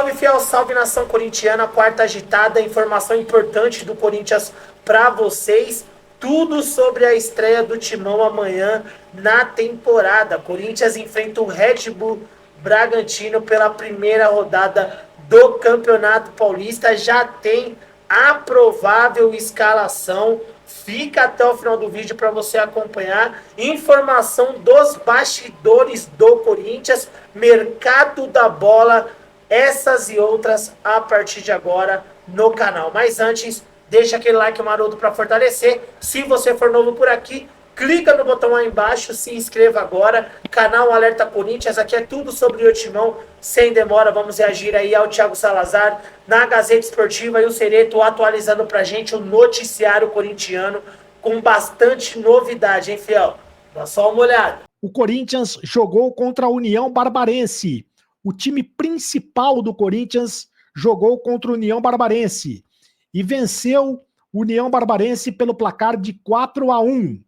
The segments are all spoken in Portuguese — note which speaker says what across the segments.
Speaker 1: Salve, fiel, salve, nação corintiana, quarta agitada, informação importante do Corinthians para vocês, tudo sobre a estreia do Timão amanhã na temporada. Corinthians enfrenta o Red Bull Bragantino pela primeira rodada do Campeonato Paulista, já tem a provável escalação. Fica até o final do vídeo para você acompanhar informação dos bastidores do Corinthians, mercado da bola, essas e outras a partir de agora no canal. Mas antes, deixa aquele like maroto para fortalecer. Se você for novo por aqui, clica no botão aí embaixo, se inscreva agora. Canal Alerta Corinthians, aqui é tudo sobre o Timão. Sem demora, vamos reagir aí ao Thiago Salazar na Gazeta Esportiva e o Cereto atualizando pra gente o noticiário corintiano com bastante novidade, hein, fiel? Dá só uma olhada.
Speaker 2: O Corinthians jogou contra a União Barbarense. O time principal do Corinthians jogou contra a União Barbarense e venceu o União Barbarense pelo placar de 4-1.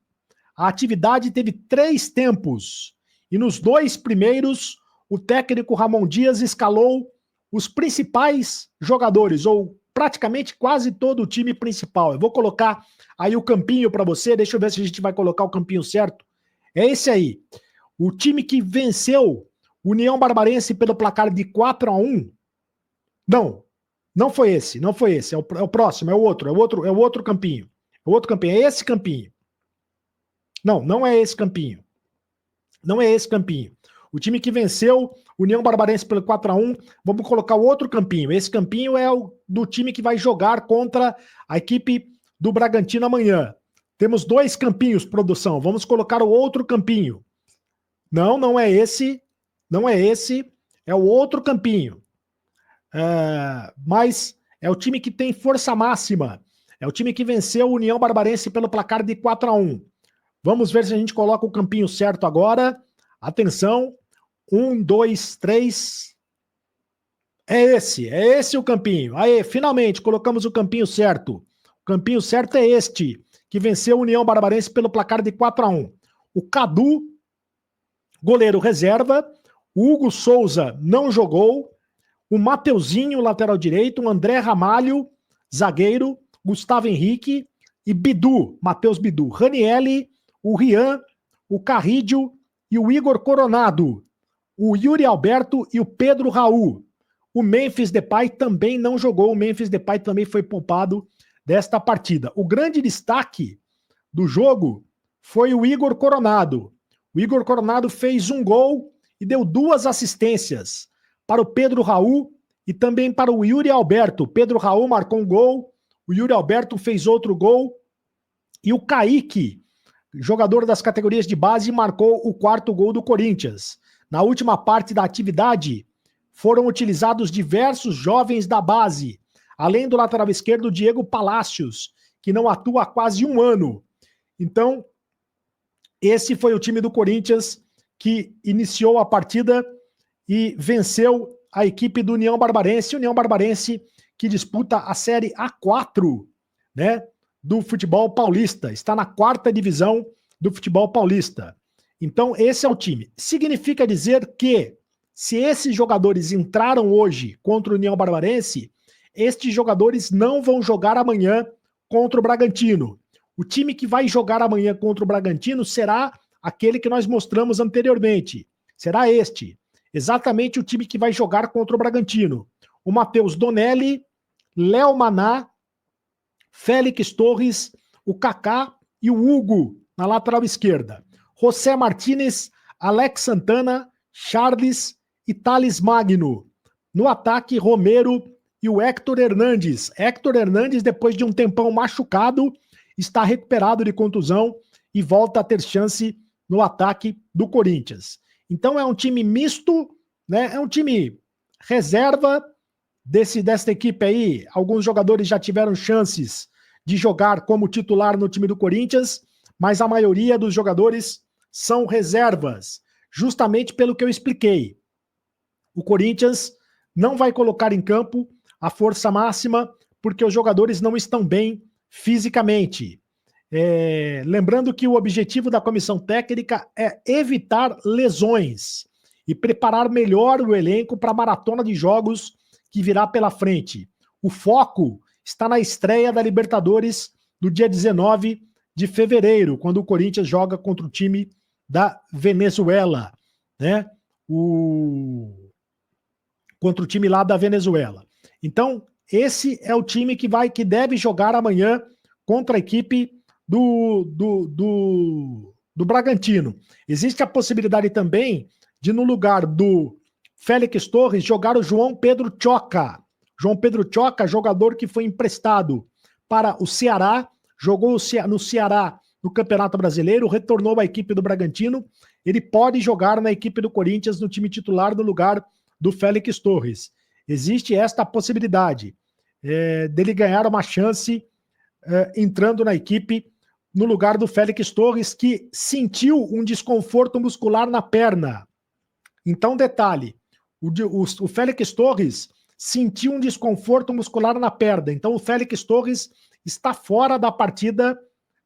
Speaker 2: A atividade teve 3 tempos e nos 2 primeiros o técnico Ramon Dias escalou os principais jogadores, ou praticamente quase todo o time principal. Eu vou colocar aí o campinho para você, deixa eu ver se a gente vai colocar o campinho certo. É esse aí. O time que venceu União Barbarense pelo placar de 4-1. Não foi esse, não foi esse. É o próximo, é o outro campinho. É o outro campinho, é esse campinho. Não é esse campinho. Não é esse campinho. O time que venceu União Barbarense pelo 4-1, vamos colocar o outro campinho. Esse campinho é o do time que vai jogar contra a equipe do Bragantino amanhã. Temos 2 campinhos, produção. Vamos colocar o outro campinho. Não é esse. Não é esse. É o outro campinho. Mas é o time que tem força máxima. É o time que venceu União Barbarense pelo placar de 4-1. Vamos ver se a gente coloca o campinho certo agora. Atenção. 1, 2, 3. É esse o campinho. Aí, finalmente, colocamos o campinho certo. O campinho certo é este, que venceu a União Barbarense pelo placar de 4-1. O Cadu, goleiro reserva. O Hugo Souza não jogou. O Mateuzinho, lateral direito. O André Ramalho, zagueiro. Gustavo Henrique e Bidu, Matheus Bidu. Ranielli, o Rian, o Carrídio e o Igor Coronado. O Yuri Alberto e o Pedro Raul. O Memphis Depay também não jogou. O Memphis Depay também foi poupado desta partida. O grande destaque do jogo foi o Igor Coronado. O Igor Coronado fez 1 gol e deu 2 assistências para o Pedro Raul e também para o Yuri Alberto. O Pedro Raul marcou 1 gol, o Yuri Alberto fez outro gol e o Kaique, jogador das categorias de base, marcou o 4º gol do Corinthians. Na última parte da atividade, foram utilizados diversos jovens da base, além do lateral esquerdo Diego Palacios, que não atua há quase 1 ano. Então, esse foi o time do Corinthians que iniciou a partida e venceu a equipe do União Barbarense. União Barbarense que disputa a Série A4, né, do futebol paulista. Está na 4ª divisão do futebol paulista. Então, esse é o time. Significa dizer que, se esses jogadores entraram hoje contra o União Barbarense, estes jogadores não vão jogar amanhã contra o Bragantino. O time que vai jogar amanhã contra o Bragantino será aquele que nós mostramos anteriormente. Será este. Exatamente o time que vai jogar contra o Bragantino. O Matheus Donelli, Léo Maná, Félix Torres, o Kaká e o Hugo na lateral esquerda. José Martínez, Alex Santana, Charles e Thales Magno. No ataque, Romero e o Héctor Hernandes. Héctor Hernandes, depois de um tempão machucado, está recuperado de contusão e volta a ter chance no ataque do Corinthians. Então é um time misto, né? É um time reserva desta equipe aí. Alguns jogadores já tiveram chances de jogar como titular no time do Corinthians, mas a maioria dos jogadores são reservas, justamente pelo que eu expliquei. O Corinthians não vai colocar em campo a força máxima porque os jogadores não estão bem fisicamente. Lembrando que o objetivo da comissão técnica é evitar lesões e preparar melhor o elenco para a maratona de jogos que virá pela frente. O foco está na estreia da Libertadores do dia 19 de fevereiro, quando o Corinthians joga contra o time da Venezuela, né? Contra o time lá da Venezuela. Então, esse é o time que deve jogar amanhã contra a equipe do Bragantino. Existe a possibilidade também de, no lugar do Félix Torres, jogar o João Pedro Choca. João Pedro Choca, jogador que foi emprestado para o Ceará, jogou no Ceará no Campeonato Brasileiro, retornou à equipe do Bragantino. Ele pode jogar na equipe do Corinthians, no time titular, no lugar do Félix Torres. Existe esta possibilidade dele ganhar uma chance entrando na equipe no lugar do Félix Torres, que sentiu um desconforto muscular na perna. Então, detalhe, o Félix Torres sentiu um desconforto muscular na perna. Então, o Félix Torres está fora da partida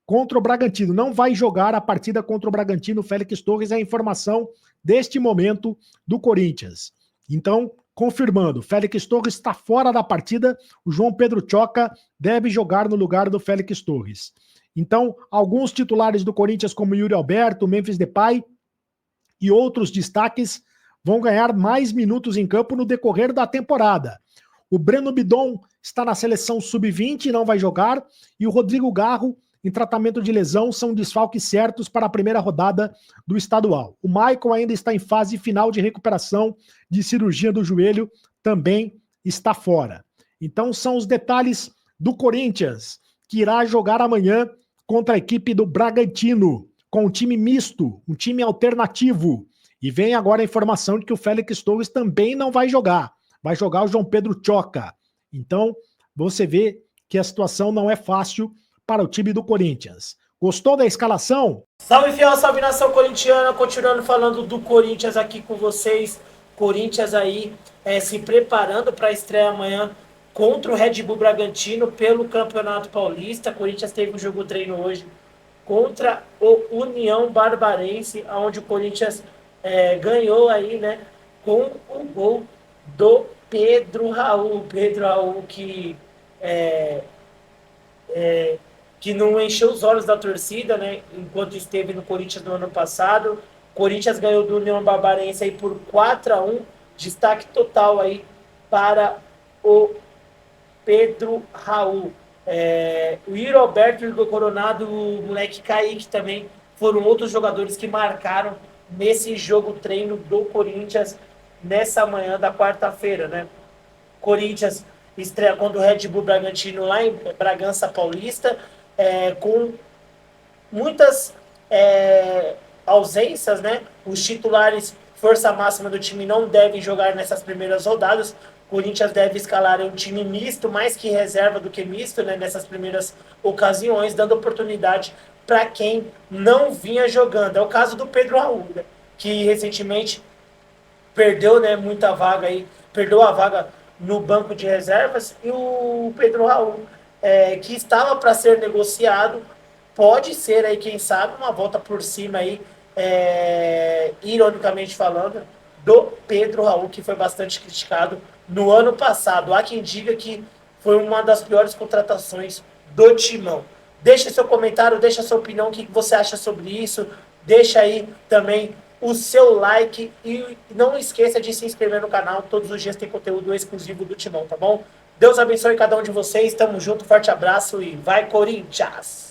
Speaker 2: contra o Bragantino. Não vai jogar a partida contra o Bragantino. O Félix Torres é a informação deste momento do Corinthians. Então, confirmando, Félix Torres está fora da partida, o João Pedro Choca deve jogar no lugar do Félix Torres. Então, alguns titulares do Corinthians, como Yuri Alberto, Memphis Depay e outros destaques, vão ganhar mais minutos em campo no decorrer da temporada. O Breno Bidon está na seleção sub-20 e não vai jogar, e o Rodrigo Garro, em tratamento de lesão, são desfalques certos para a primeira rodada do estadual. O Michael ainda está em fase final de recuperação de cirurgia do joelho, também está fora. Então são os detalhes do Corinthians, que irá jogar amanhã contra a equipe do Bragantino, com um time misto, um time alternativo. E vem agora a informação de que o Félix Torres também não vai jogar. Vai jogar o João Pedro Choca. Então, você vê que a situação não é fácil para o time do Corinthians. Gostou da escalação?
Speaker 1: Salve, fiel, salve, nação corintiana. Continuando falando do Corinthians aqui com vocês. Corinthians aí se preparando para a estreia amanhã contra o Red Bull Bragantino pelo Campeonato Paulista. Corinthians teve um jogo treino hoje contra o União Barbarense, onde o Corinthians ganhou aí, né, com o gol do Pedro Raul. Pedro Raul que não encheu os olhos da torcida, né, enquanto esteve no Corinthians no ano passado. Corinthians ganhou do União Barbarense aí por 4-1, destaque total aí para o Pedro Raul. O Yuri Alberto, o Igor Coronado, o moleque Kaique também foram outros jogadores que marcaram nesse jogo treino do Corinthians nessa manhã da quarta-feira, né? Corinthians estreia contra o Red Bull Bragantino lá em Bragança Paulista, com muitas ausências, né? Os titulares, força máxima do time, não devem jogar nessas primeiras rodadas. O Corinthians deve escalar um time misto, mais que reserva do que misto, né? Nessas primeiras ocasiões, dando oportunidade para quem não vinha jogando. É o caso do Pedro Raul, né? Que recentemente perdeu, né, muita vaga aí, perdeu a vaga no banco de reservas, e o Pedro Raul, que estava para ser negociado, pode ser aí, quem sabe, uma volta por cima aí, ironicamente falando, do Pedro Raul, que foi bastante criticado no ano passado. Há quem diga que foi uma das piores contratações do Timão. Deixa seu comentário, deixa sua opinião, o que você acha sobre isso, deixa aí também o seu like e não esqueça de se inscrever no canal. Todos os dias tem conteúdo exclusivo do Timão, tá bom? Deus abençoe cada um de vocês, tamo junto, forte abraço e vai Corinthians!